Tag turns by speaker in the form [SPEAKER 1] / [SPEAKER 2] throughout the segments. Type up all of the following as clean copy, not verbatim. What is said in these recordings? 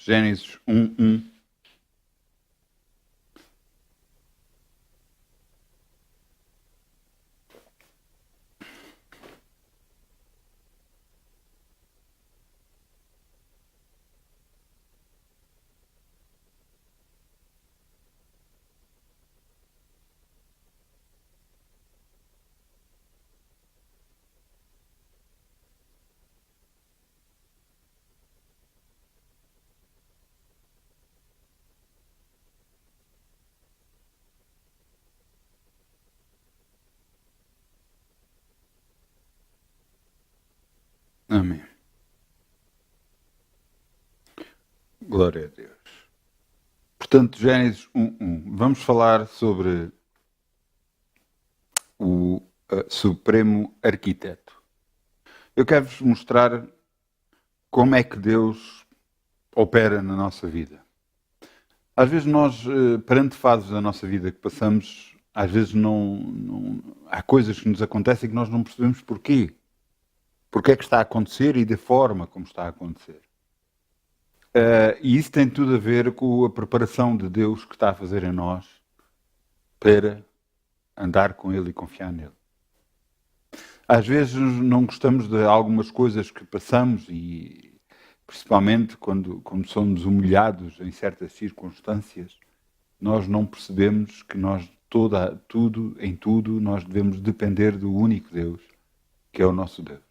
[SPEAKER 1] Gênesis 1:1. Amém. Glória a Deus. Portanto, Gênesis 1:1. Vamos falar sobre o Supremo Arquiteto. Eu quero-vos mostrar como é que Deus opera na nossa vida. Às vezes nós, perante fases da nossa vida que passamos, às vezes há coisas que nos acontecem que nós não percebemos porquê. Porque é que está a acontecer e da forma como está a acontecer. E isso tem tudo a ver com a preparação de Deus que está a fazer em nós para andar com Ele e confiar nele. Às vezes não gostamos de algumas coisas que passamos e principalmente quando somos humilhados em certas circunstâncias, nós não percebemos que em tudo, nós devemos depender do único Deus, que é o nosso Deus.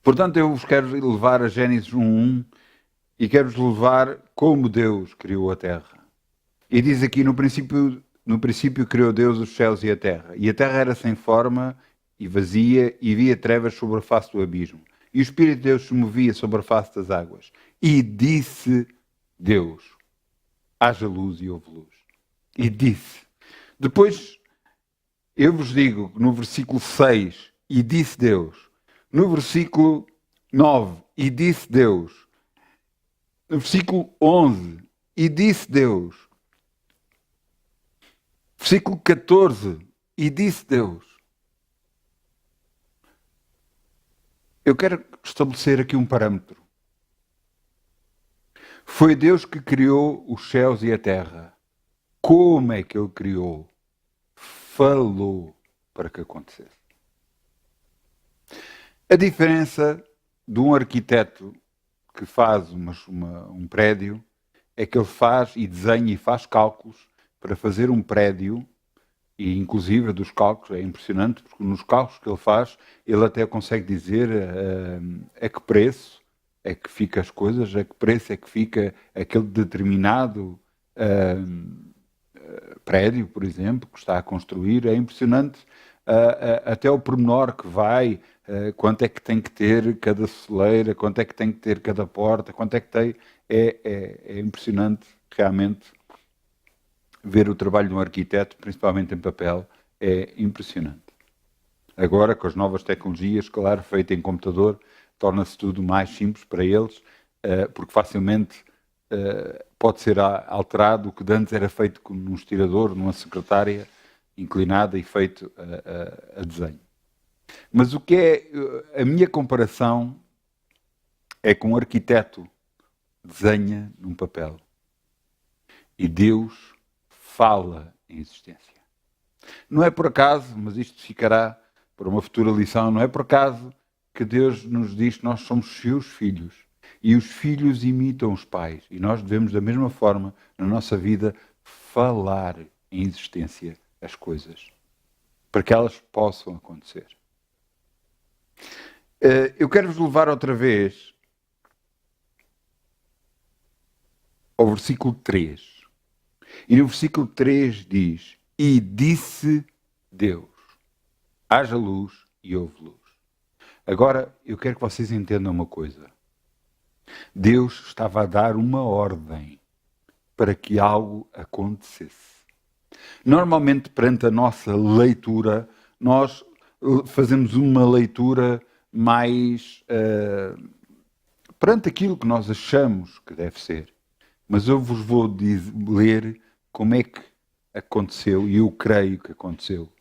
[SPEAKER 1] Portanto, eu vos quero levar a Gênesis 1:1 e quero-vos levar como Deus criou a terra. E diz aqui, no princípio criou Deus os céus e a terra era sem forma e vazia, e havia trevas sobre a face do abismo. E o Espírito de Deus se movia sobre a face das águas. E disse Deus, haja luz e houve luz. E disse. Depois, eu vos digo, no versículo 6, e disse Deus. No versículo 9, e disse Deus. No versículo 11, e disse Deus. Versículo 14, e disse Deus. Eu quero estabelecer aqui um parâmetro. Foi Deus que criou os céus e a terra. Como é que Ele criou? Falou para que acontecesse. A diferença de um arquiteto que faz um prédio é que ele faz e desenha e faz cálculos para fazer um prédio, e inclusive dos cálculos, é impressionante, porque nos cálculos que ele faz, ele até consegue dizer a que preço é que fica as coisas, a que preço é que fica aquele determinado prédio, por exemplo, que está a construir. É impressionante até o pormenor que vai, quanto é que tem que ter cada soleira, quanto é que tem que ter cada porta, quanto é que tem. É impressionante, realmente, ver o trabalho de um arquiteto, principalmente em papel, é impressionante. Agora, com as novas tecnologias, claro, feito em computador, torna-se tudo mais simples para eles, porque facilmente pode ser alterado. O que antes era feito num estirador, numa secretária inclinada e feito a desenho. Mas o que é a minha comparação é com um arquiteto desenha num papel e Deus fala em existência. Não é por acaso, mas isto ficará para uma futura lição, não é por acaso que Deus nos diz que nós somos seus filhos e os filhos imitam os pais, e nós devemos da mesma forma na nossa vida falar em existência as coisas para que elas possam acontecer. Eu quero vos levar outra vez ao versículo 3. E no versículo 3 diz: e disse Deus, haja luz e houve luz. Agora, eu quero que vocês entendam uma coisa. Deus estava a dar uma ordem para que algo acontecesse. Normalmente, perante a nossa leitura, nós fazemos uma leitura mais perante aquilo que nós achamos que deve ser. Mas eu vos vou ler como é que aconteceu, e eu creio que aconteceu,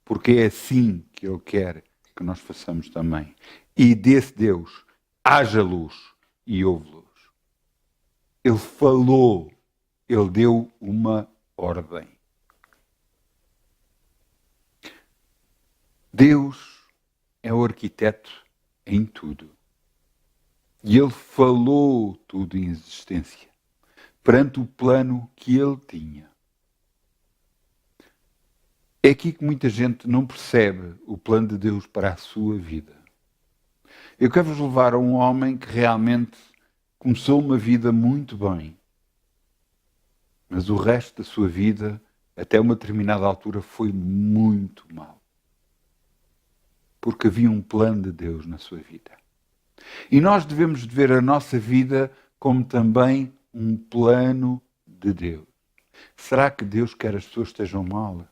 [SPEAKER 1] porque é assim que Ele quer que nós façamos também. E desse Deus, haja luz e houve luz. Ele falou, ele deu uma ordem. Deus é o arquiteto em tudo. E ele falou tudo em existência, perante o plano que ele tinha. É aqui que muita gente não percebe o plano de Deus para a sua vida. Eu quero vos levar a um homem que realmente começou uma vida muito bem, mas o resto da sua vida, até uma determinada altura, foi muito mal. Porque havia um plano de Deus na sua vida. E nós devemos ver a nossa vida como também um plano de Deus. Será que Deus quer que as pessoas estejam mal?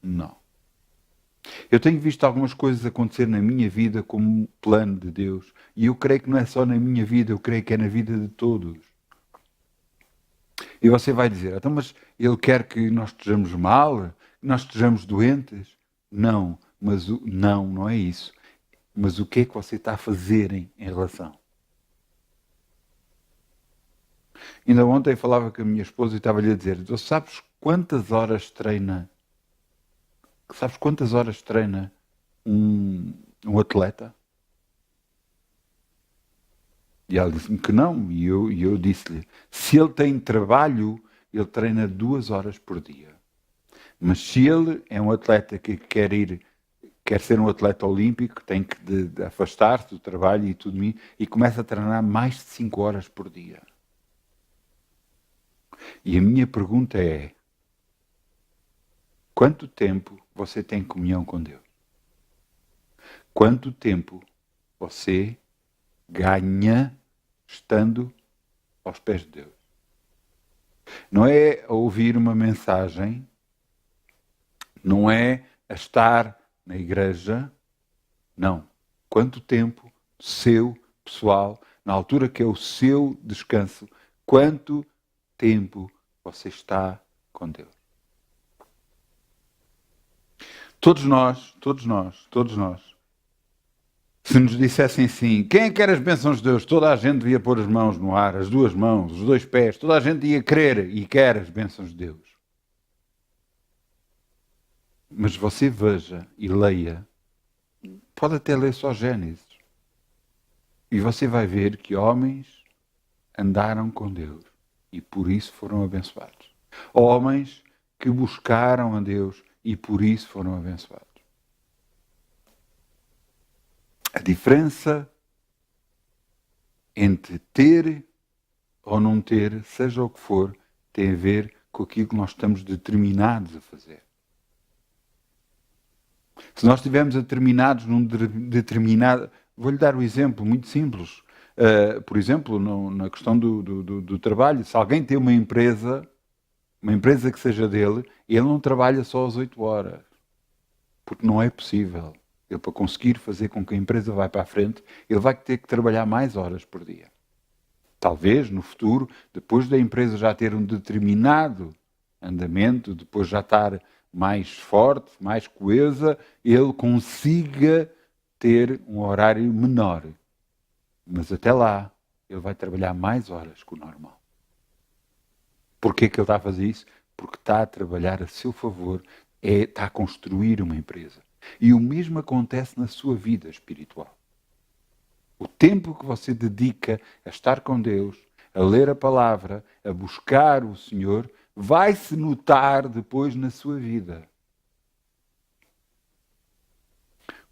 [SPEAKER 1] Não. Eu tenho visto algumas coisas acontecer na minha vida como um plano de Deus. E eu creio que não é só na minha vida, eu creio que é na vida de todos. E você vai dizer, então, mas Ele quer que nós estejamos mal? Que nós estejamos doentes? Não, mas não é isso. Mas o que é que você está a fazer em relação? Ainda ontem falava com a minha esposa e estava-lhe a dizer, tu sabes quantas horas treina? Sabes quantas horas treina um atleta? E ela disse-me que não. E eu disse-lhe, se ele tem trabalho, ele treina 2 horas por dia. Mas se ele é um atleta que quer ser um atleta olímpico, tem que de afastar-se do trabalho e tudo isso, e começa a treinar mais de 5 horas por dia. E a minha pergunta é, quanto tempo você tem comunhão com Deus? Quanto tempo você ganha estando aos pés de Deus? Não é a ouvir uma mensagem, não é a estar na igreja, não. Quanto tempo seu, pessoal, na altura que é o seu descanso, quanto tempo você está com Deus? Todos nós, se nos dissessem assim, quem quer as bênçãos de Deus? Toda a gente devia pôr as mãos no ar, as 2 mãos, os 2 pés, toda a gente ia querer e quer as bênçãos de Deus. Mas você veja e leia, pode até ler só Gênesis, e você vai ver que homens andaram com Deus e por isso foram abençoados. Homens que buscaram a Deus e por isso foram abençoados. A diferença entre ter ou não ter, seja o que for, tem a ver com aquilo que nós estamos determinados a fazer. Se nós estivermos determinados num determinado... Vou-lhe dar um exemplo muito simples. Por exemplo, na questão do trabalho, se alguém tem uma empresa que seja dele, ele não trabalha só às 8 horas. Porque não é possível. Ele, para conseguir fazer com que a empresa vá para a frente, ele vai ter que trabalhar mais horas por dia. Talvez, no futuro, depois da empresa já ter um determinado andamento, depois já estar mais forte, mais coesa, ele consiga ter um horário menor. Mas até lá, ele vai trabalhar mais horas que o normal. Porquê que ele está a fazer isso? Porque está a trabalhar a seu favor, está a construir uma empresa. E o mesmo acontece na sua vida espiritual. O tempo que você dedica a estar com Deus, a ler a palavra, a buscar o Senhor, vai-se notar depois na sua vida.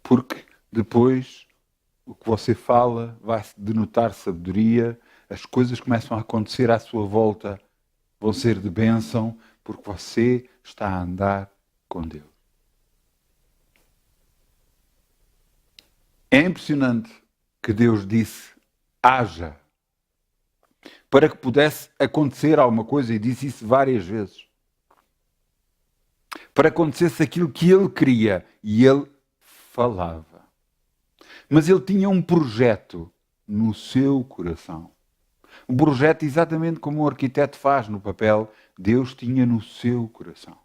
[SPEAKER 1] Porque depois o que você fala vai-se denotar sabedoria, as coisas começam a acontecer à sua volta, vão ser de bênção, porque você está a andar com Deus. É impressionante que Deus disse, haja, para que pudesse acontecer alguma coisa, e disse isso várias vezes. Para que acontecesse aquilo que Ele queria, e Ele falava. Mas Ele tinha um projeto no seu coração. Um projeto exatamente como um arquiteto faz no papel, Deus tinha no seu coração.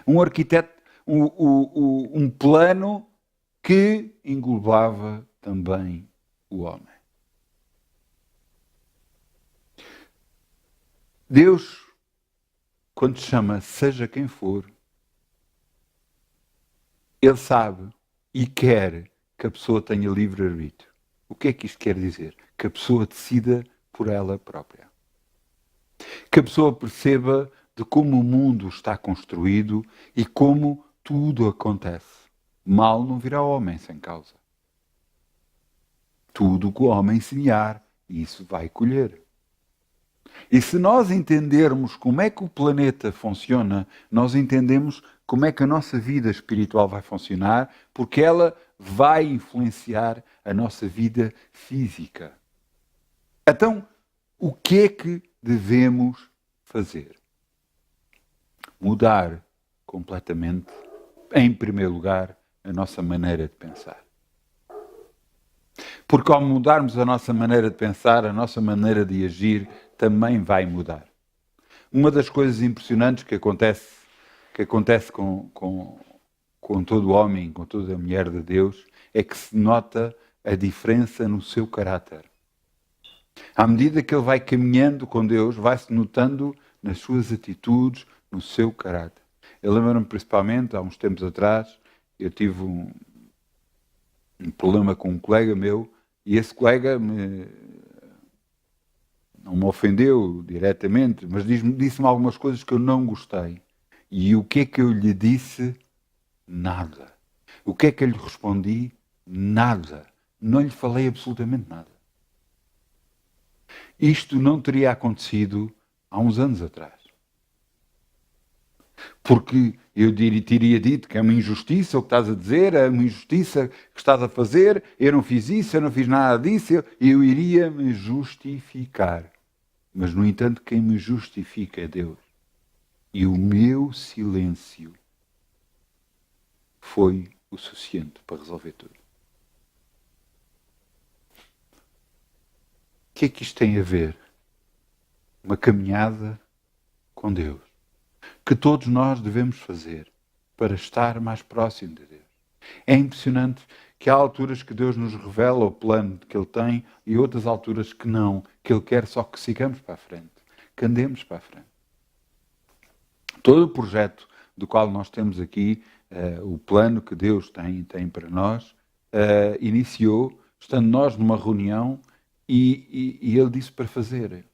[SPEAKER 1] Um arquiteto, um plano que englobava também o homem. Deus, quando te chama, seja quem for, Ele sabe e quer que a pessoa tenha livre-arbítrio. O que é que isto quer dizer? Que a pessoa decida por ela própria. Que a pessoa perceba de como o mundo está construído e como tudo acontece. Mal não virá homem sem causa. Tudo que o homem semear, isso vai colher. E se nós entendermos como é que o planeta funciona, nós entendemos como é que a nossa vida espiritual vai funcionar, porque ela vai influenciar a nossa vida física. Então, o que é que devemos fazer? Mudar completamente, em primeiro lugar, a nossa maneira de pensar. Porque ao mudarmos a nossa maneira de pensar, a nossa maneira de agir também vai mudar. Uma das coisas impressionantes que acontece com todo homem, com toda a mulher de Deus, é que se nota a diferença no seu caráter. À medida que ele vai caminhando com Deus, vai-se notando nas suas atitudes, no seu caráter. Eu lembro-me principalmente, há uns tempos atrás, eu tive um problema com um colega meu, e esse colega não me ofendeu diretamente, mas disse-me algumas coisas que eu não gostei. E o que é que eu lhe disse? Nada. O que é que eu lhe respondi? Nada. Não lhe falei absolutamente nada. Isto não teria acontecido há uns anos atrás. Porque eu teria dito que é uma injustiça o que estás a dizer, é uma injustiça que estás a fazer, eu não fiz isso, eu não fiz nada disso, eu iria me justificar. Mas, no entanto, quem me justifica é Deus. E o meu silêncio foi o suficiente para resolver tudo. O que é que isto tem a ver? Uma caminhada com Deus. Que todos nós devemos fazer para estar mais próximo de Deus. É impressionante que há alturas que Deus nos revela o plano que Ele tem e outras alturas que não, que Ele quer só que sigamos para a frente, que andemos para a frente. Todo o projeto do qual nós temos aqui, o plano que Deus tem para nós, iniciou estando nós numa reunião e Ele disse para fazer.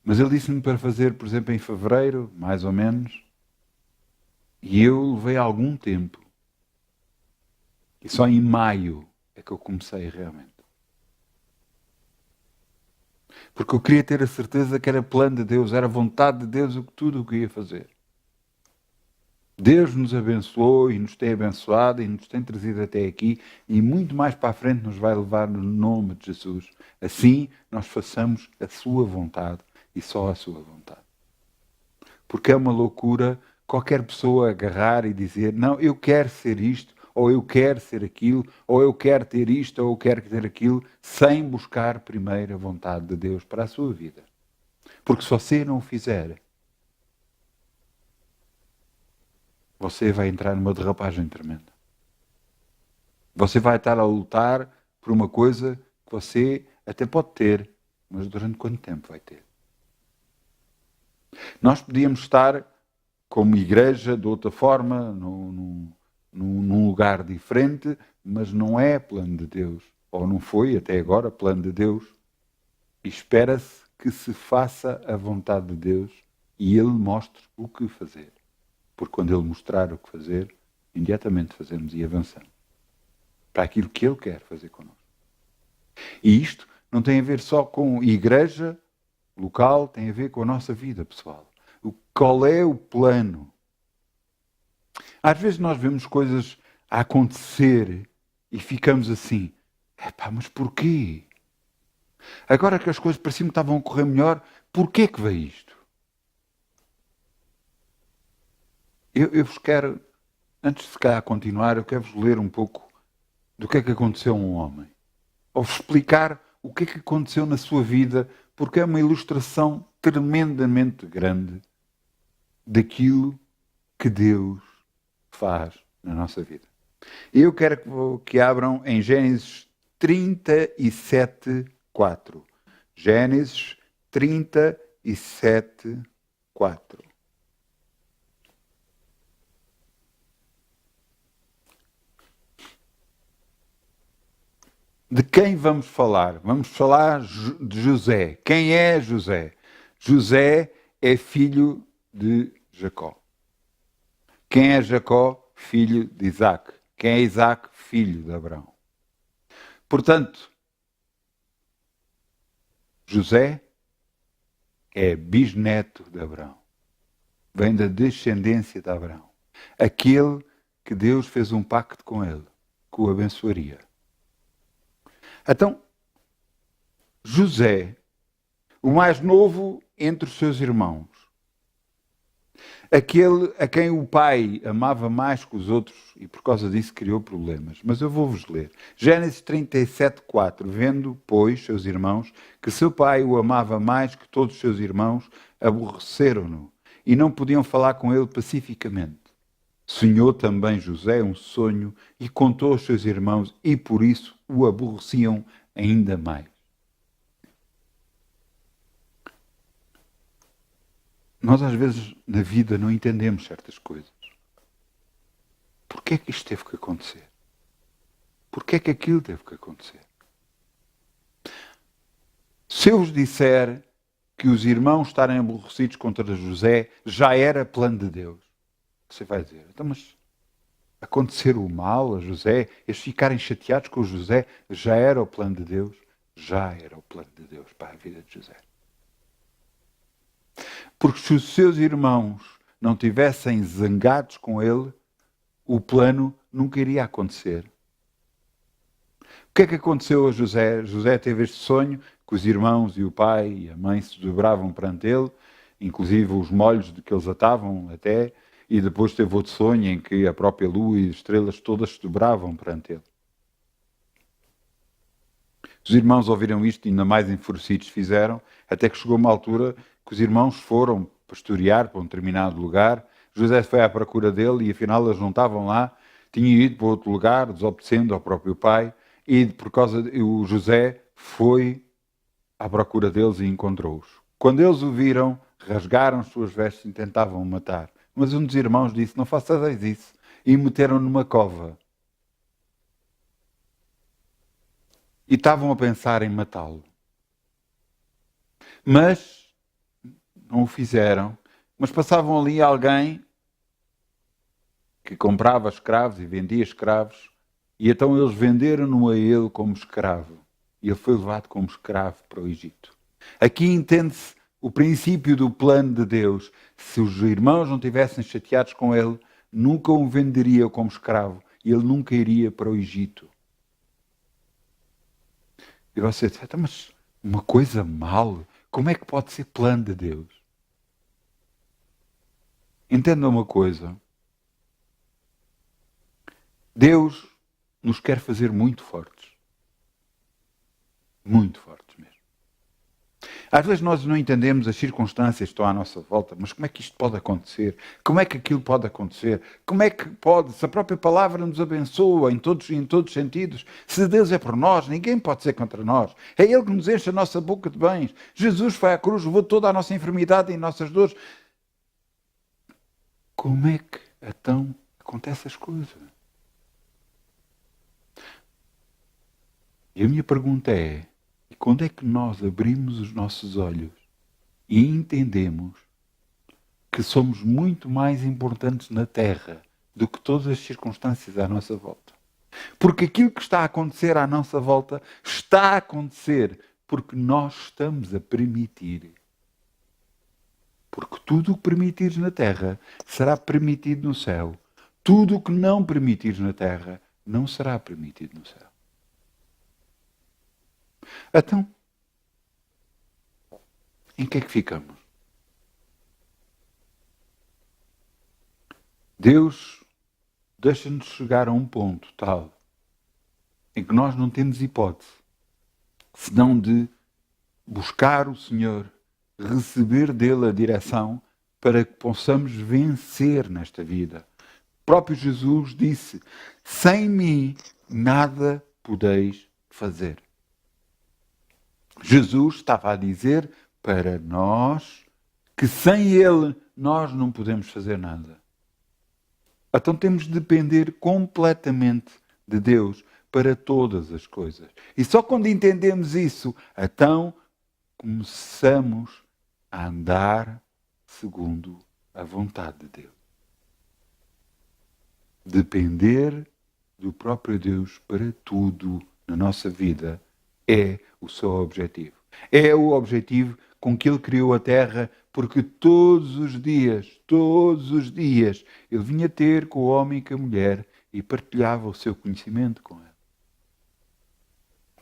[SPEAKER 1] Mas Ele disse-me para fazer, por exemplo, em fevereiro, mais ou menos, e eu levei algum tempo. E só em maio é que eu comecei realmente. Porque eu queria ter a certeza que era plano de Deus, era vontade de Deus tudo o que ia fazer. Deus nos abençoou e nos tem abençoado e nos tem trazido até aqui e muito mais para a frente nos vai levar no nome de Jesus. Assim nós façamos a sua vontade e só a sua vontade. Porque é uma loucura qualquer pessoa agarrar e dizer, não, eu quero ser isto, ou eu quero ser aquilo, ou eu quero ter isto, ou eu quero ter aquilo, sem buscar primeiro a vontade de Deus para a sua vida. Porque se você não o fizer, você vai entrar numa derrapagem tremenda. Você vai estar a lutar por uma coisa que você até pode ter, mas durante quanto tempo vai ter? Nós podíamos estar como igreja de outra forma, num lugar diferente, mas não é plano de Deus, ou não foi até agora plano de Deus. E espera-se que se faça a vontade de Deus e Ele mostre o que fazer. Porque quando Ele mostrar o que fazer, imediatamente fazemos e avançamos para aquilo que Ele quer fazer connosco. E isto não tem a ver só com igreja local, tem a ver com a nossa vida pessoal. Qual é o plano? Às vezes nós vemos coisas a acontecer e ficamos assim, epá, mas porquê? Agora que as coisas pareciam que estavam a correr melhor, porquê que veio isto? Eu vos quero, antes de se calhar continuar, eu quero-vos ler um pouco do que é que aconteceu a um homem. Ou explicar o que é que aconteceu na sua vida, porque é uma ilustração tremendamente grande daquilo que Deus faz na nossa vida. Eu quero que abram em Gênesis 37, 4. Gênesis 37, 7, 4. De quem vamos falar? Vamos falar de José. Quem é José? José é filho de Jacó. Quem é Jacó? Filho de Isaac. Quem é Isaac? Filho de Abraão. Portanto, José é bisneto de Abraão. Vem da descendência de Abraão. Aquele que Deus fez um pacto com ele, que o abençoaria. Então, José, o mais novo entre os seus irmãos, aquele a quem o pai amava mais que os outros e por causa disso criou problemas. Mas eu vou-vos ler. Gênesis 37, 4. Vendo, pois, seus irmãos, que seu pai o amava mais que todos os seus irmãos, aborreceram-no e não podiam falar com ele pacificamente. Sonhou também José um sonho e contou aos seus irmãos e por isso o aborreciam ainda mais. Nós às vezes na vida não entendemos certas coisas. Porquê é que isto teve que acontecer? Porquê é que aquilo teve que acontecer? Se eu vos disser que os irmãos estarem aborrecidos contra José já era plano de Deus, você vai dizer, então mas acontecer o mal a José, eles ficarem chateados com o José, já era o plano de Deus? Já era o plano de Deus para a vida de José. Porque se os seus irmãos não tivessem zangados com ele, o plano nunca iria acontecer. O que é que aconteceu a José? José teve este sonho que os irmãos e o pai e a mãe se dobravam perante ele, inclusive os molhos de que eles atavam até, e depois teve outro sonho em que a própria lua e as estrelas todas se dobravam perante ele. Os irmãos ouviram isto e ainda mais enfurecidos fizeram, até que chegou uma altura que os irmãos foram pastorear para um determinado lugar. José foi à procura dele e afinal eles não estavam lá, tinham ido para outro lugar, desobedecendo ao próprio pai, e por causa o José foi à procura deles e encontrou-os. Quando eles o viram, rasgaram as suas vestes e tentavam o matar. Mas um dos irmãos disse, não façais isso, e meteram numa cova. E estavam a pensar em matá-lo. Mas não o fizeram. Mas passavam ali alguém que comprava escravos e vendia escravos, e então eles venderam-no a ele como escravo. E ele foi levado como escravo para o Egito. Aqui entende-se o princípio do plano de Deus. Se os irmãos não tivessem chateados com ele, nunca o venderiam como escravo. E ele nunca iria para o Egito. E você diz, mas uma coisa mal, como é que pode ser plano de Deus? Entenda uma coisa. Deus nos quer fazer muito fortes. Muito fortes mesmo. Às vezes nós não entendemos as circunstâncias que estão à nossa volta, mas como é que isto pode acontecer? Como é que aquilo pode acontecer? Como é que pode, se a própria palavra nos abençoa em todos os sentidos, se Deus é por nós, ninguém pode ser contra nós. É Ele que nos enche a nossa boca de bens. Jesus foi à cruz, levou toda a nossa enfermidade e nossas dores. Como é que então acontecem as coisas? E a minha pergunta é, quando é que nós abrimos os nossos olhos e entendemos que somos muito mais importantes na Terra do que todas as circunstâncias à nossa volta? Porque aquilo que está a acontecer à nossa volta está a acontecer porque nós estamos a permitir. Porque tudo o que permitires na Terra será permitido no céu. Tudo o que não permitires na Terra não será permitido no céu. Então, em que é que ficamos? Deus deixa-nos chegar a um ponto tal em que nós não temos hipótese senão de buscar o Senhor, receber dele a direção para que possamos vencer nesta vida. O próprio Jesus disse, sem mim nada podeis fazer. Jesus estava a dizer para nós que sem Ele nós não podemos fazer nada. Então temos de depender completamente de Deus para todas as coisas. E só quando entendemos isso, então começamos a andar segundo a vontade de Deus. Depender do próprio Deus para tudo na nossa vida é o seu objetivo. É o objetivo com que Ele criou a terra, porque todos os dias, Ele vinha ter com o homem e com a mulher e partilhava o seu conhecimento com ele.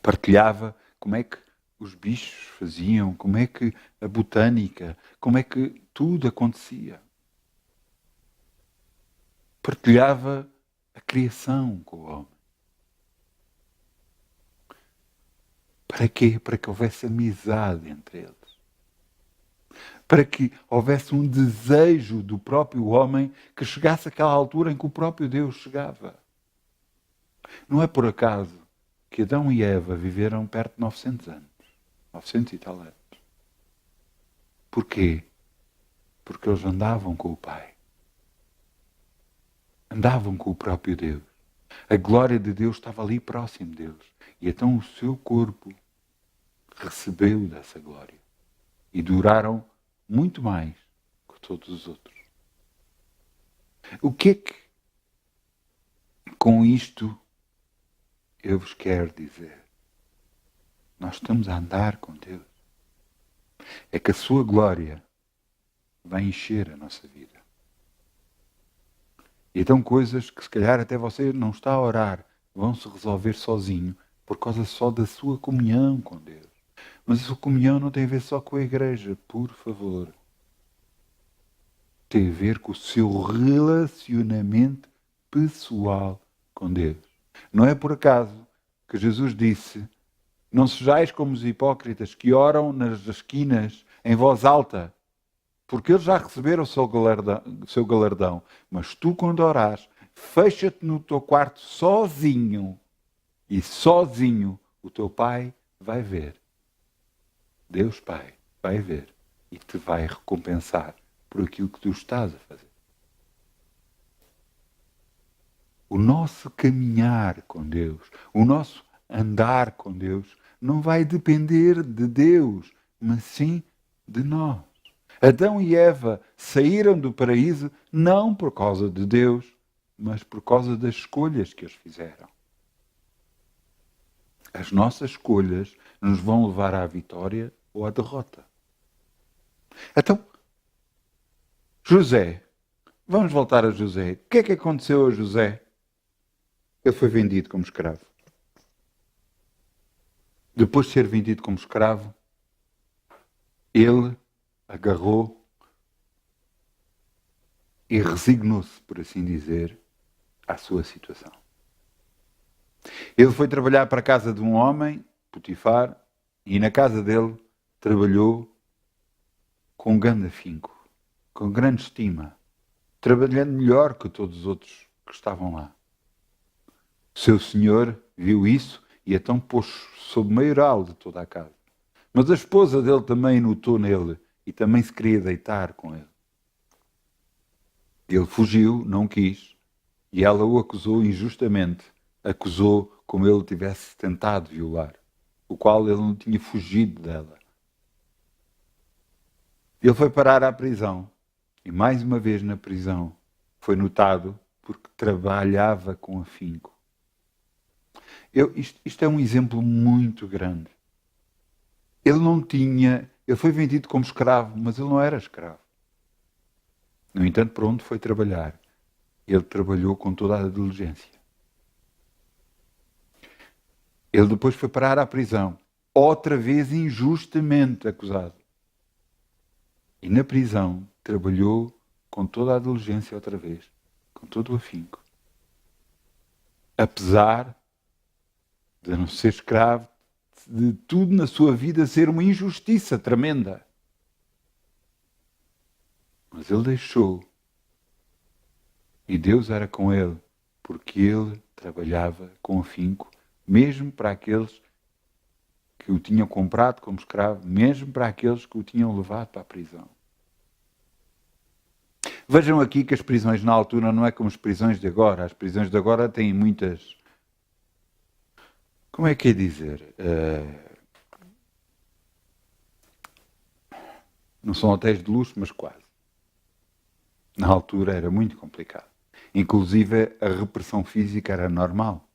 [SPEAKER 1] Partilhava como é que os bichos faziam, como é que a botânica, como é que tudo acontecia. Partilhava a criação com o homem. Para quê? Para que houvesse amizade entre eles. Para que houvesse um desejo do próprio homem que chegasse àquela altura em que o próprio Deus chegava. Não é por acaso que Adão e Eva viveram perto de 900 anos. 900 e tal anos. Porquê? Porque eles andavam com o Pai. Andavam com o próprio Deus. A glória de Deus estava ali próximo deles. E então o seu corpo recebeu dessa glória. E duraram muito mais que todos os outros. O que é que com isto eu vos quero dizer? Nós estamos a andar com Deus. É que a sua glória vai encher a nossa vida. E então coisas que se calhar até você não está a orar vão se resolver sozinho por causa só da sua comunhão com Deus. Mas a sua comunhão não tem a ver só com a igreja, por favor. Tem a ver com o seu relacionamento pessoal com Deus. Não é por acaso que Jesus disse: não sejais como os hipócritas que oram nas esquinas em voz alta, porque eles já receberam o seu galardão. Mas tu, quando orares, fecha-te no teu quarto sozinho, e sozinho o teu Pai vai ver. Deus Pai vai ver e te vai recompensar por aquilo que tu estás a fazer. O nosso caminhar com Deus, o nosso andar com Deus, não vai depender de Deus, mas sim de nós. Adão e Eva saíram do paraíso não por causa de Deus, mas por causa das escolhas que eles fizeram. As nossas escolhas nos vão levar à vitória ou à derrota. Então, José, vamos voltar a José. O que é que aconteceu a José? Ele foi vendido como escravo. Depois de ser vendido como escravo, ele agarrou e resignou-se, por assim dizer, à sua situação. Ele foi trabalhar para a casa de um homem, Potifar, e na casa dele trabalhou com grande afinco, com grande estima, trabalhando melhor que todos os outros que estavam lá. O seu senhor viu isso e então pôs-se sob maioral de toda a casa. Mas a esposa dele também notou nele e também se queria deitar com ele. Ele fugiu, não quis, e ela o acusou injustamente. Acusou como ele tivesse tentado violar, o qual ele não tinha fugido dela. Ele foi parar à prisão e mais uma vez na prisão foi notado porque trabalhava com afinco. Isto é um exemplo muito grande. Ele foi vendido como escravo, mas ele não era escravo. No entanto, para onde foi trabalhar? Ele trabalhou com toda a diligência. Ele depois foi parar à prisão, outra vez injustamente acusado. E na prisão trabalhou com toda a diligência outra vez, com todo o afinco. Apesar de não ser escravo, de tudo na sua vida ser uma injustiça tremenda. Mas ele deixou. E Deus era com ele, porque ele trabalhava com afinco, mesmo para aqueles que o tinham comprado como escravo, mesmo para aqueles que o tinham levado para a prisão. Vejam aqui que as prisões na altura não é como as prisões de agora. As prisões de agora têm muitas... Como é que é dizer? Não são hotéis de luxo, mas quase. Na altura era muito complicado. Inclusive a repressão física era normal.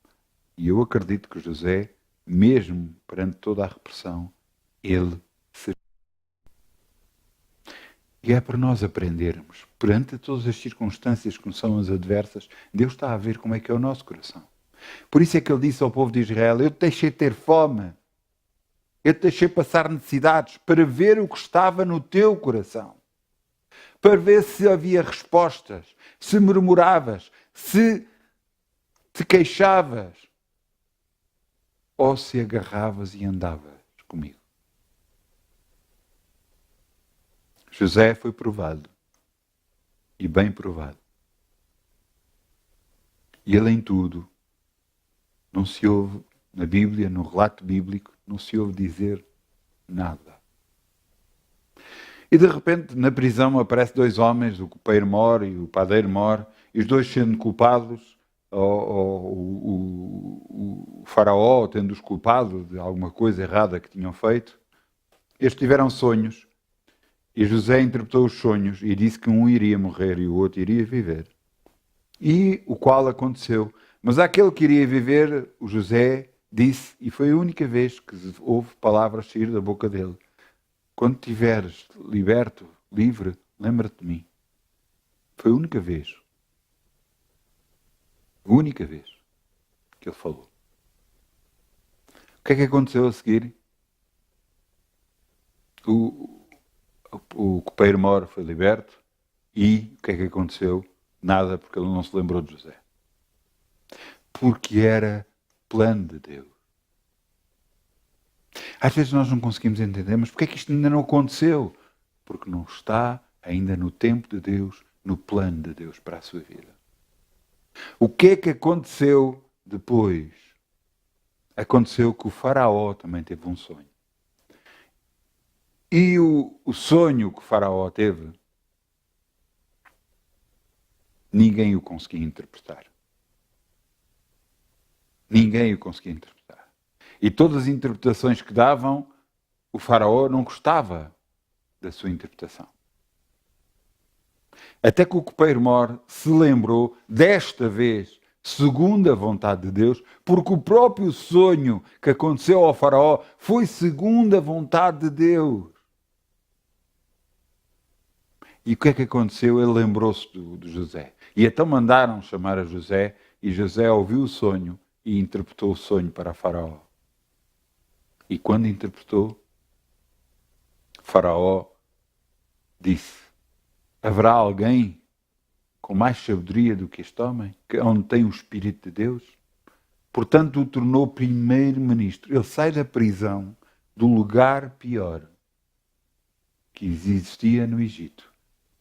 [SPEAKER 1] E eu acredito que José, mesmo perante toda a repressão, ele se... E é para nós aprendermos, perante todas as circunstâncias que nos são as adversas, Deus está a ver como é que é o nosso coração. Por isso é que ele disse ao povo de Israel, eu te deixei ter fome, eu te deixei passar necessidades, para ver o que estava no teu coração. Para ver se havia respostas, se murmuravas, se te queixavas, ou se agarravas e andavas comigo. José foi provado, e bem provado. E ele em tudo, não se ouve, na Bíblia, no relato bíblico, não se ouve dizer nada. E de repente, na prisão, aparecem dois homens, o copeiro mor e o padeiro mor, e os dois sendo culpados, o faraó tendo-os culpado de alguma coisa errada que tinham feito. Eles tiveram sonhos, e José interpretou os sonhos e disse que um iria morrer e o outro iria viver. E o qual aconteceu. Mas àquele que iria viver, o José disse, e foi a única vez que houve palavras sair da boca dele, quando estiveres liberto, livre, lembra-te de mim. Foi a única vez. A única vez que ele falou. O que é que aconteceu a seguir? O copeiro mor foi liberto e o que é que aconteceu? Nada, porque ele não se lembrou de José. Porque era plano de Deus. Às vezes nós não conseguimos entender, mas porque é que isto ainda não aconteceu? Porque não está ainda no tempo de Deus, no plano de Deus para a sua vida. O que é que aconteceu depois? Aconteceu que o faraó também teve um sonho. E o sonho que o faraó teve, ninguém o conseguia interpretar. Ninguém o conseguia interpretar. E todas as interpretações que davam, o faraó não gostava da sua interpretação. Até que o copeiro mor se lembrou, desta vez, segundo a vontade de Deus, porque o próprio sonho que aconteceu ao faraó foi segundo a vontade de Deus. E o que é que aconteceu? Ele lembrou-se de José. E então mandaram chamar a José, e José ouviu o sonho e interpretou o sonho para Faraó. E quando interpretou, Faraó disse, haverá alguém com mais sabedoria do que este homem, onde tem o Espírito de Deus? Portanto, o tornou primeiro-ministro. Ele sai da prisão, do lugar pior que existia no Egito,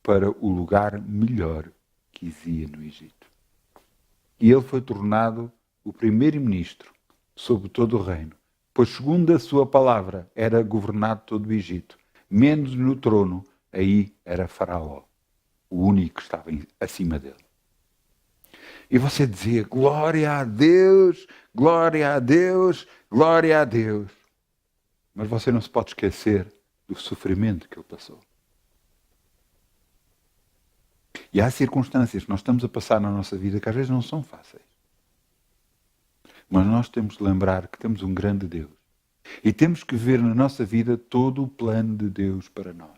[SPEAKER 1] para o lugar melhor que existia no Egito. E ele foi tornado o primeiro-ministro sobre todo o reino, pois segundo a sua palavra era governado todo o Egito, menos no trono, aí era Faraó, o único que estava acima dele. E você dizia, glória a Deus, glória a Deus, glória a Deus. Mas você não se pode esquecer do sofrimento que ele passou. E há circunstâncias que nós estamos a passar na nossa vida que às vezes não são fáceis. Mas nós temos de lembrar que temos um grande Deus. E temos que ver na nossa vida todo o plano de Deus para nós.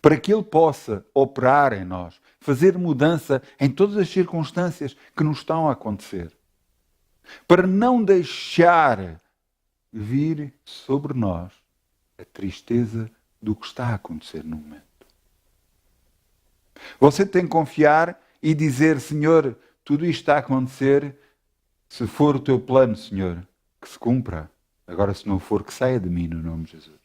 [SPEAKER 1] Para que Ele possa operar em nós, fazer mudança em todas as circunstâncias que nos estão a acontecer. Para não deixar vir sobre nós a tristeza do que está a acontecer no momento. Você tem que confiar e dizer, Senhor, tudo isto está a acontecer, se for o teu plano, Senhor, que se cumpra. Agora, se não for, que saia de mim, no nome de Jesus.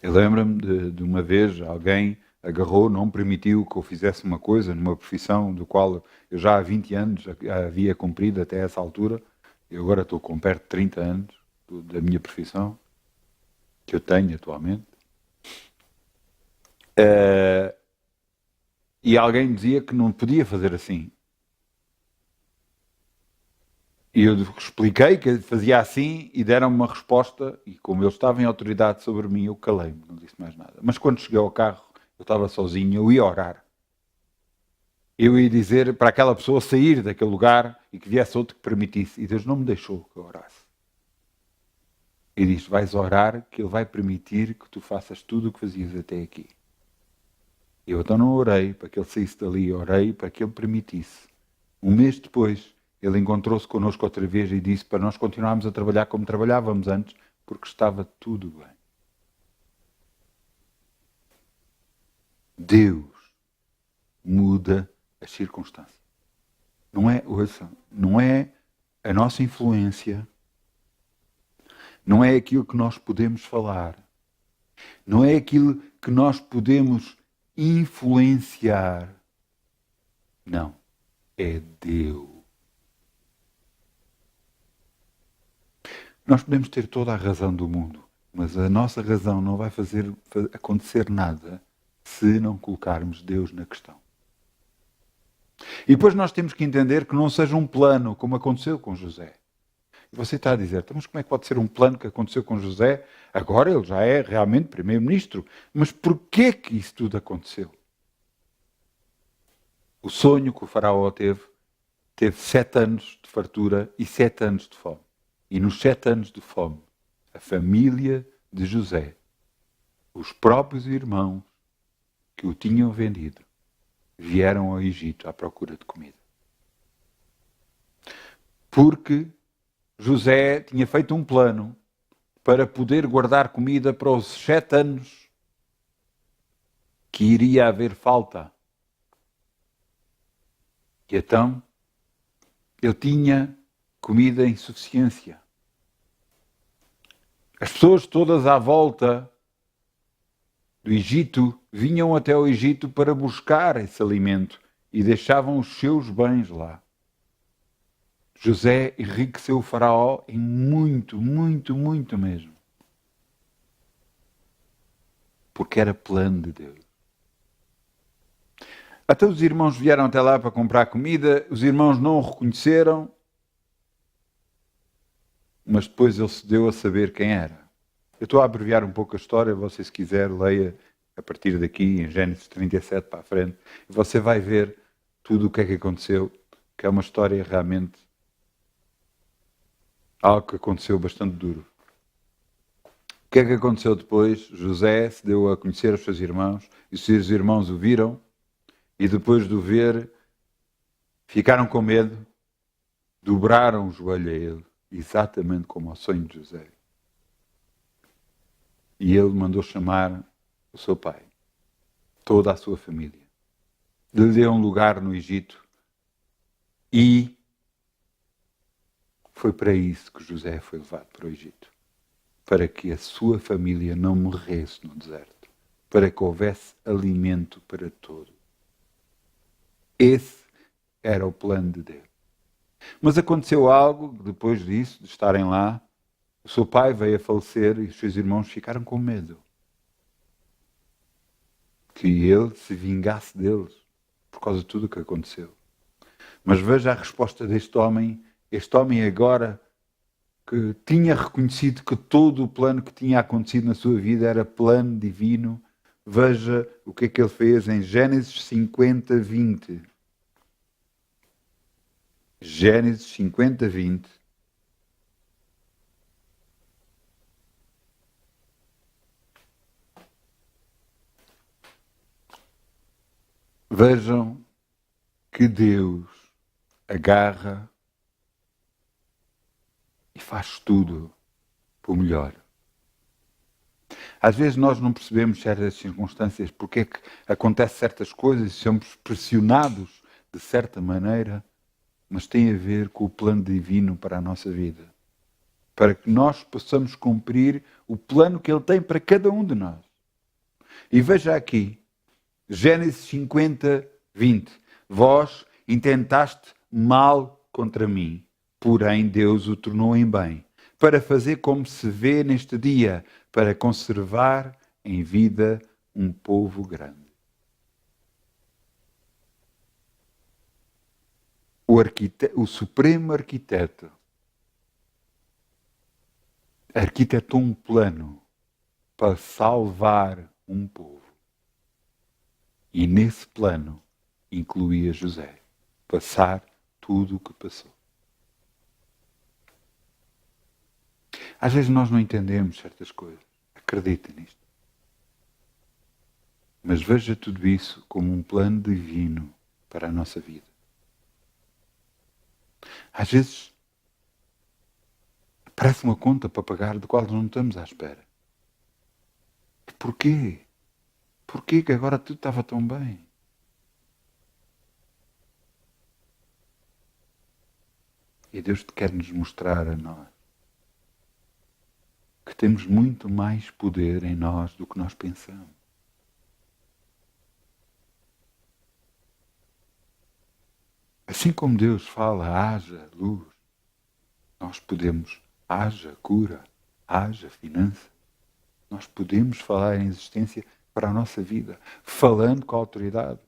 [SPEAKER 1] Eu lembro-me de uma vez, alguém agarrou, não permitiu que eu fizesse uma coisa numa profissão do qual eu já há 20 anos havia cumprido até essa altura. Eu agora estou com perto de 30 anos da minha profissão, que eu tenho atualmente. E alguém dizia que não podia fazer assim. E eu expliquei que fazia assim e deram-me uma resposta, e como eu estava em autoridade sobre mim, eu calei-me, não disse mais nada. Mas quando cheguei ao carro, eu estava sozinho, eu ia orar. Eu ia dizer para aquela pessoa sair daquele lugar e que viesse outro que permitisse. E Deus não me deixou que eu orasse. E diz, vais orar que Ele vai permitir que tu faças tudo o que fazias até aqui. Eu então não orei para que ele saísse dali, orei para que ele permitisse. Um mês depois, ele encontrou-se connosco outra vez e disse para nós continuarmos a trabalhar como trabalhávamos antes, porque estava tudo bem. Deus muda as circunstâncias. Não é, ouça, não é a nossa influência, não é aquilo que nós podemos falar, não é aquilo que nós podemos influenciar. Não, é Deus. Nós podemos ter toda a razão do mundo, mas a nossa razão não vai fazer acontecer nada se não colocarmos Deus na questão. E depois nós temos que entender que não seja um plano, como aconteceu com José. E você está a dizer, mas como é que pode ser um plano que aconteceu com José? Agora ele já é realmente primeiro-ministro. Mas porquê que isso tudo aconteceu? O sonho que o faraó teve 7 anos de fartura e 7 anos de fome. E nos 7 anos de fome, a família de José, os próprios irmãos que o tinham vendido, vieram ao Egito à procura de comida. Porque José tinha feito um plano para poder guardar comida para os 7 anos que iria haver falta. E então, ele tinha comida em suficiência. As pessoas todas à volta do Egito vinham até o Egito para buscar esse alimento e deixavam os seus bens lá. José enriqueceu o faraó em muito, muito, muito mesmo. Porque era plano de Deus. Até os irmãos vieram até lá para comprar comida, os irmãos não o reconheceram, mas depois ele se deu a saber quem era. Eu estou a abreviar um pouco a história, você se quiser leia a partir daqui, em Gênesis 37 para a frente, e você vai ver tudo o que é que aconteceu, que é uma história realmente algo que aconteceu bastante duro. O que é que aconteceu depois? José se deu a conhecer aos seus irmãos, e os seus irmãos o viram, e depois de o ver, ficaram com medo, dobraram o joelho a ele, exatamente como ao sonho de José. E ele mandou chamar o seu pai, toda a sua família. Lhe deu um lugar no Egito e foi para isso que José foi levado para o Egito. Para que a sua família não morresse no deserto. Para que houvesse alimento para todos. Esse era o plano de Deus. Mas aconteceu algo, depois disso, de estarem lá, o seu pai veio a falecer e os seus irmãos ficaram com medo. Que ele se vingasse deles, por causa de tudo o que aconteceu. Mas veja a resposta deste homem agora, que tinha reconhecido que todo o plano que tinha acontecido na sua vida era plano divino. Veja o que é que ele fez em Gênesis 50, 20. Gênesis 50, 20. Vejam que Deus agarra e faz tudo para o melhor. Às vezes nós não percebemos certas circunstâncias, porque é que acontecem certas coisas e somos pressionados de certa maneira, mas tem a ver com o plano divino para a nossa vida. Para que nós possamos cumprir o plano que Ele tem para cada um de nós. E veja aqui, Gênesis 50, 20. Vós intentaste mal contra mim, porém Deus o tornou em bem, para fazer como se vê neste dia, para conservar em vida um povo grande. O supremo arquiteto arquitetou um plano para salvar um povo. E nesse plano incluía José. Passar tudo o que passou. Às vezes nós não entendemos certas coisas. Acredita nisto. Mas veja tudo isso como um plano divino para a nossa vida. Às vezes parece uma conta para pagar de qual não estamos à espera. Porquê? Porquê que agora tudo estava tão bem? E Deus quer nos mostrar a nós que temos muito mais poder em nós do que nós pensamos. Assim como Deus fala, haja luz, nós podemos, haja cura, haja finança. Nós podemos falar em existência para a nossa vida, falando com a autoridade.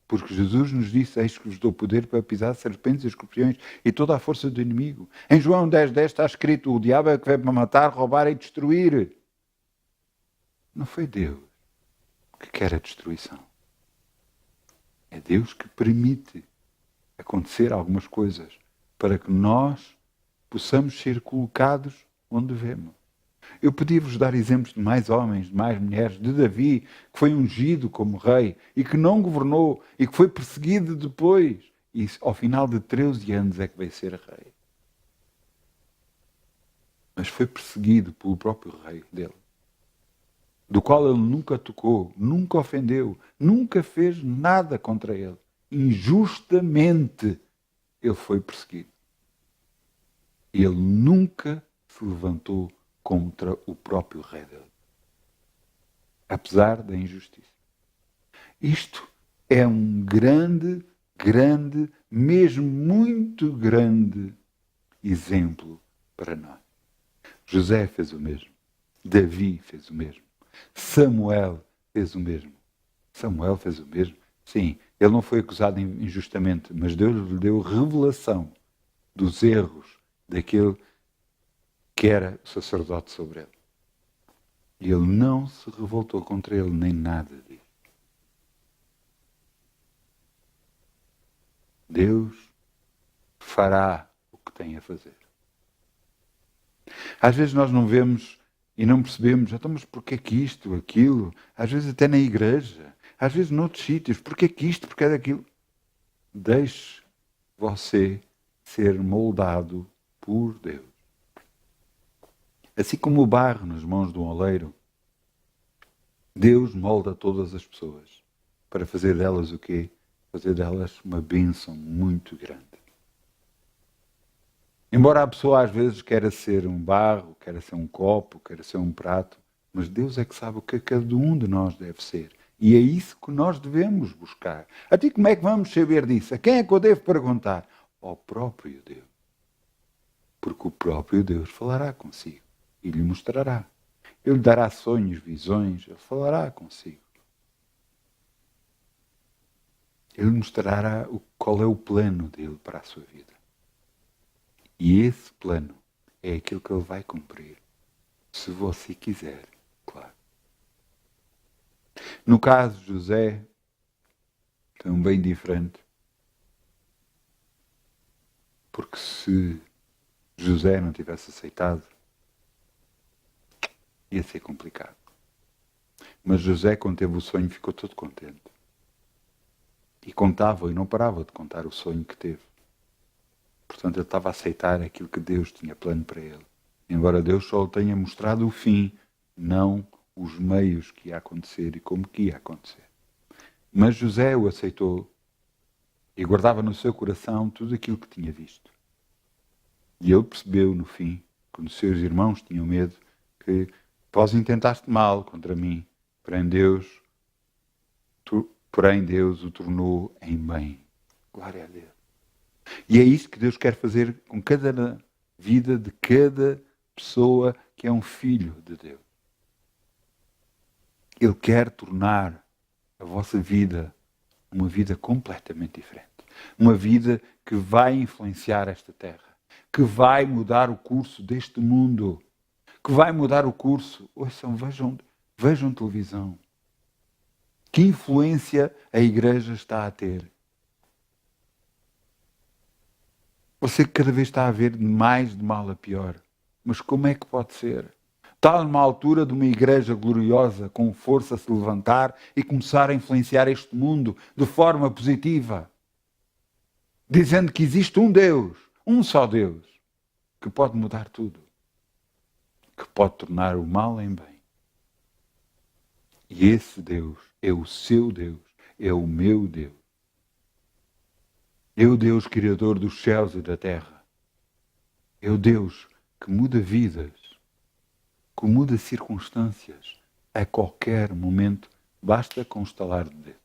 [SPEAKER 1] Porque Jesus nos disse, eis que vos dou poder para pisar serpentes e escorpiões e toda a força do inimigo. Em João 10:10 está escrito, o diabo é o que veio para matar, roubar e destruir. Não foi Deus que quer a destruição. É Deus que permite acontecer algumas coisas para que nós possamos ser colocados onde devemos. Eu podia-vos dar exemplos de mais homens, de mais mulheres, de Davi, que foi ungido como rei e que não governou e que foi perseguido depois. E ao final de 13 anos é que veio ser rei. Mas foi perseguido pelo próprio rei dele, do qual ele nunca tocou, nunca ofendeu, nunca fez nada contra ele. Injustamente ele foi perseguido. E ele nunca se levantou contra o próprio rei dele. Apesar da injustiça. Isto é um grande, mesmo muito grande exemplo para nós. José fez o mesmo. Davi fez o mesmo. Samuel fez o mesmo. Samuel fez o mesmo. Sim, ele não foi acusado injustamente, mas Deus lhe deu revelação dos erros daquele que era sacerdote sobre ele. E ele não se revoltou contra ele, nem nada disso. Deus fará o que tem a fazer. Às vezes nós não vemos e não percebemos, então, mas porquê que isto, aquilo? Às vezes até na igreja, às vezes noutros sítios, porquê que isto, porquê daquilo? Deixe você ser moldado por Deus. Assim como o barro nas mãos de um oleiro, Deus molda todas as pessoas para fazer delas o quê? Fazer delas uma bênção muito grande. Embora a pessoa às vezes queira ser um barro, queira ser um copo, queira ser um prato, mas Deus é que sabe o que cada um de nós deve ser. E é isso que nós devemos buscar. Até como é que vamos saber disso? A quem é que eu devo perguntar? Ao próprio Deus. Porque o próprio Deus falará consigo e lhe mostrará. Ele lhe dará sonhos, visões, ele falará consigo. Ele mostrará qual é o plano dele para a sua vida. E esse plano é aquilo que ele vai cumprir. Se você quiser, claro. No caso de José, também diferente. Porque se José não tivesse aceitado, ia ser complicado. Mas José, quando teve o sonho, ficou todo contente. E contava, e não parava de contar o sonho que teve. Portanto, ele estava a aceitar aquilo que Deus tinha plano para ele. Embora Deus só lhe tenha mostrado o fim, não os meios que ia acontecer e como que ia acontecer. Mas José o aceitou e guardava no seu coração tudo aquilo que tinha visto. E ele percebeu no fim, quando os seus irmãos tinham medo, que vós intentaste mal contra mim, porém Deus o tornou em bem. Glória a Deus. E é isso que Deus quer fazer com cada vida de cada pessoa que é um filho de Deus. Ele quer tornar a vossa vida uma vida completamente diferente. Uma vida que vai influenciar esta terra, que vai mudar o curso deste mundo, que vai mudar o curso. Ouçam, vejam televisão. Que influência a igreja está a ter? Você cada vez está a ver mais de mal a pior. Mas como é que pode ser? Está numa altura de uma igreja gloriosa, com força a se levantar e começar a influenciar este mundo de forma positiva. Dizendo que existe um Deus, um só Deus, que pode mudar tudo. Que pode tornar o mal em bem. E esse Deus é o seu Deus, é o meu Deus. É o Deus criador dos céus e da terra. É o Deus que muda vidas, que muda circunstâncias a qualquer momento, basta com um estalar de dedo.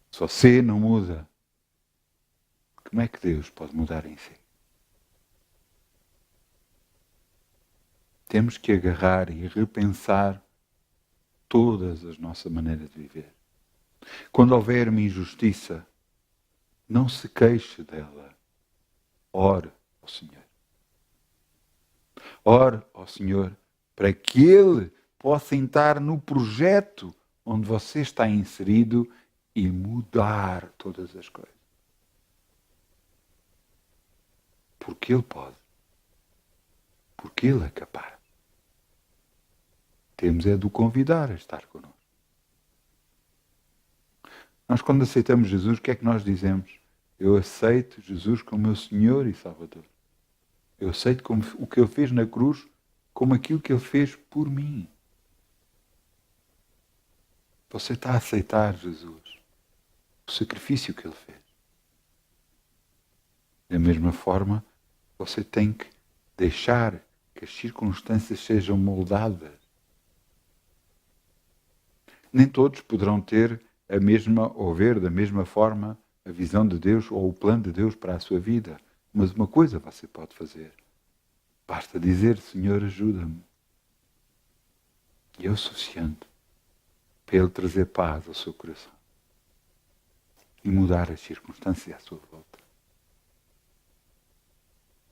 [SPEAKER 1] Se você não muda, como é que Deus pode mudar em si? Temos que agarrar e repensar todas as nossas maneiras de viver. Quando houver uma injustiça, não se queixe dela. Ore ao Senhor. Ore ao Senhor para que Ele possa entrar no projeto onde você está inserido e mudar todas as coisas. Porque Ele pode. Porque Ele é capaz. Temos é de o convidar a estar connosco. Nós, quando aceitamos Jesus, o que é que nós dizemos? Eu aceito Jesus como meu Senhor e Salvador. Eu aceito como o que Ele fez na cruz, como aquilo que Ele fez por mim. Você está a aceitar Jesus, o sacrifício que Ele fez. Da mesma forma, você tem que deixar que as circunstâncias sejam moldadas. Nem todos poderão ter a mesma, ou ver da mesma forma, a visão de Deus ou o plano de Deus para a sua vida. Mas uma coisa você pode fazer. Basta dizer, Senhor, ajuda-me. E é o suficiente para Ele trazer paz ao seu coração. E mudar as circunstâncias à sua volta.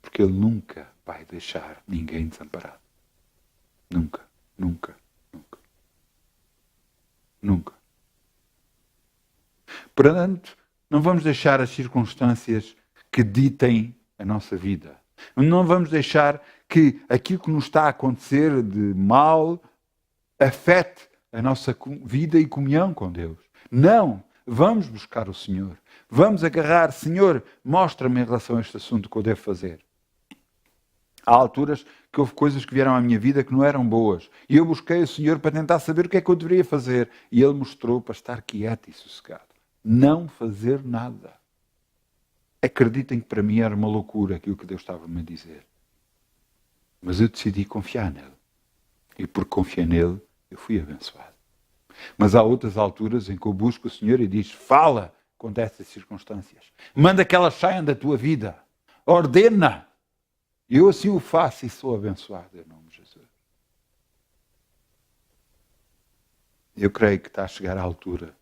[SPEAKER 1] Porque Ele nunca vai deixar ninguém desamparado. Nunca, nunca, nunca. Nunca. Portanto, não vamos deixar as circunstâncias que ditem a nossa vida. Não vamos deixar que aquilo que nos está a acontecer de mal afete a nossa vida e comunhão com Deus. Não! Vamos buscar o Senhor. Vamos agarrar, Senhor, mostra-me em relação a este assunto o que eu devo fazer. Há alturas que houve coisas que vieram à minha vida que não eram boas. E eu busquei o Senhor para tentar saber o que é que eu deveria fazer. E Ele mostrou para estar quieto e sossegado. Não fazer nada. Acreditem que para mim era uma loucura aquilo que Deus estava-me a dizer. Mas eu decidi confiar nele. E por confiar nele, eu fui abençoado. Mas há outras alturas em que eu busco o Senhor e diz, fala com dessas circunstâncias. Manda que elas saiam da tua vida. Ordena. Eu assim o faço e sou abençoado em nome de Jesus. Eu creio que está a chegar à altura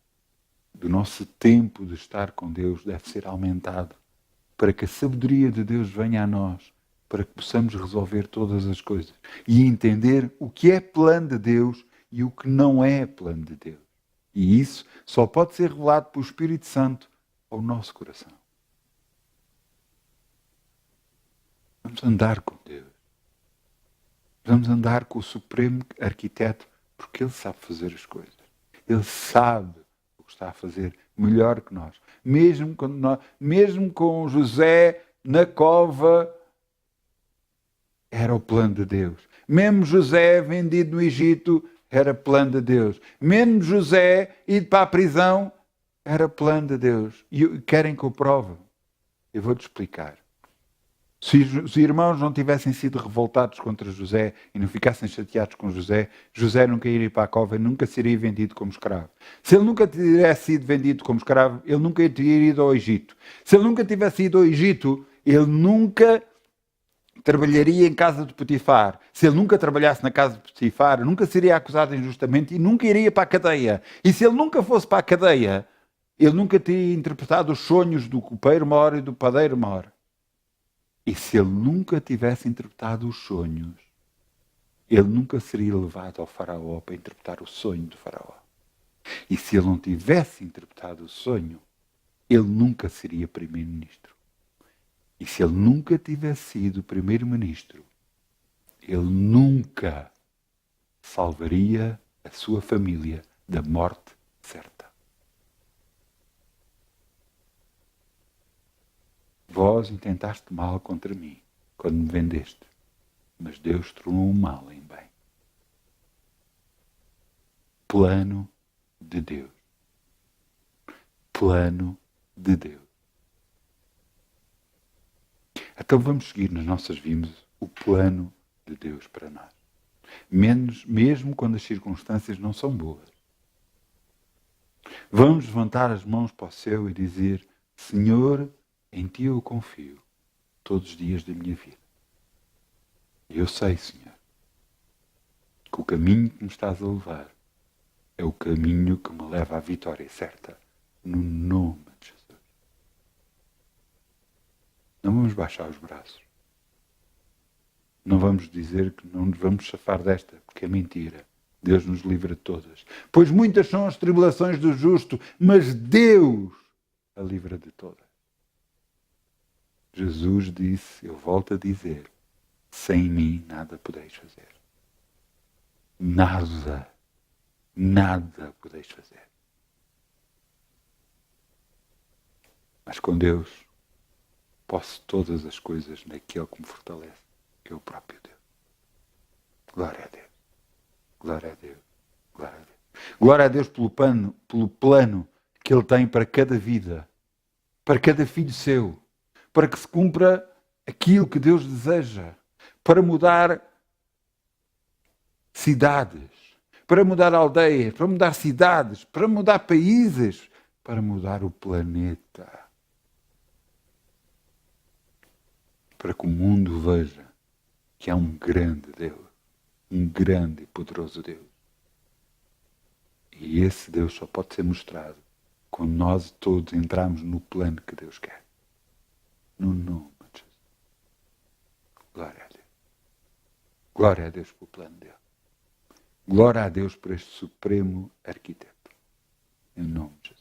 [SPEAKER 1] do nosso tempo de estar com Deus deve ser aumentado para que a sabedoria de Deus venha a nós, para que possamos resolver todas as coisas e entender o que é plano de Deus e o que não é plano de Deus. E isso só pode ser revelado pelo Espírito Santo ao nosso coração. Vamos andar com Deus. Vamos andar com o Supremo Arquiteto, porque Ele sabe fazer as coisas. Ele sabe o que está a fazer melhor que nós. Mesmo com José na cova, era o plano de Deus. Mesmo José vendido no Egito, era plano de Deus. Mesmo José ir para a prisão, era plano de Deus. E querem que eu prove? Eu vou-te explicar. Se os irmãos não tivessem sido revoltados contra José e não ficassem chateados com José, José nunca iria para a cova e nunca seria vendido como escravo. Se ele nunca tivesse sido vendido como escravo, ele nunca teria ido ao Egito. Se ele nunca tivesse ido ao Egito, ele nunca trabalharia em casa de Potifar. Se ele nunca trabalhasse na casa de Potifar, nunca seria acusado injustamente e nunca iria para a cadeia. E se ele nunca fosse para a cadeia, ele nunca teria interpretado os sonhos do copeiro-mor e do padeiro-mor. E se ele nunca tivesse interpretado os sonhos, ele nunca seria levado ao faraó para interpretar o sonho do faraó. E se ele não tivesse interpretado o sonho, ele nunca seria primeiro-ministro. E se ele nunca tivesse sido primeiro-ministro, ele nunca salvaria a sua família da morte certa. Vós intentaste mal contra mim, quando me vendeste, mas Deus tornou o mal em bem. Plano de Deus. Plano de Deus. Então vamos seguir nas nossas vidas o plano de Deus para nós. Mesmo quando as circunstâncias não são boas. Vamos levantar as mãos para o céu e dizer: Senhor, em Ti eu confio todos os dias da minha vida. E eu sei, Senhor, que o caminho que me estás a levar é o caminho que me leva à vitória certa, no nome de Jesus. Não vamos baixar os braços. Não vamos dizer que não nos vamos safar desta, porque é mentira. Deus nos livra de todas. Pois muitas são as tribulações do justo, mas Deus a livra de todas. Jesus disse, eu volto a dizer, sem mim nada podeis fazer. Nada podeis fazer. Mas com Deus posso todas as coisas naquele que me fortalece, que é o próprio Deus. Glória a Deus. Glória a Deus. Glória a Deus. Glória a Deus pelo plano que Ele tem para cada vida, para cada filho seu, para que se cumpra aquilo que Deus deseja, para mudar cidades, para mudar aldeias, para mudar cidades, para mudar países, para mudar o planeta. Para que o mundo veja que há um grande Deus, um grande e poderoso Deus. E esse Deus só pode ser mostrado quando nós todos entramos no plano que Deus quer. No nome de Jesus. Glória a Deus. Glória a Deus pelo plano dele. Glória a Deus por este supremo arquiteto. Em nome de Jesus.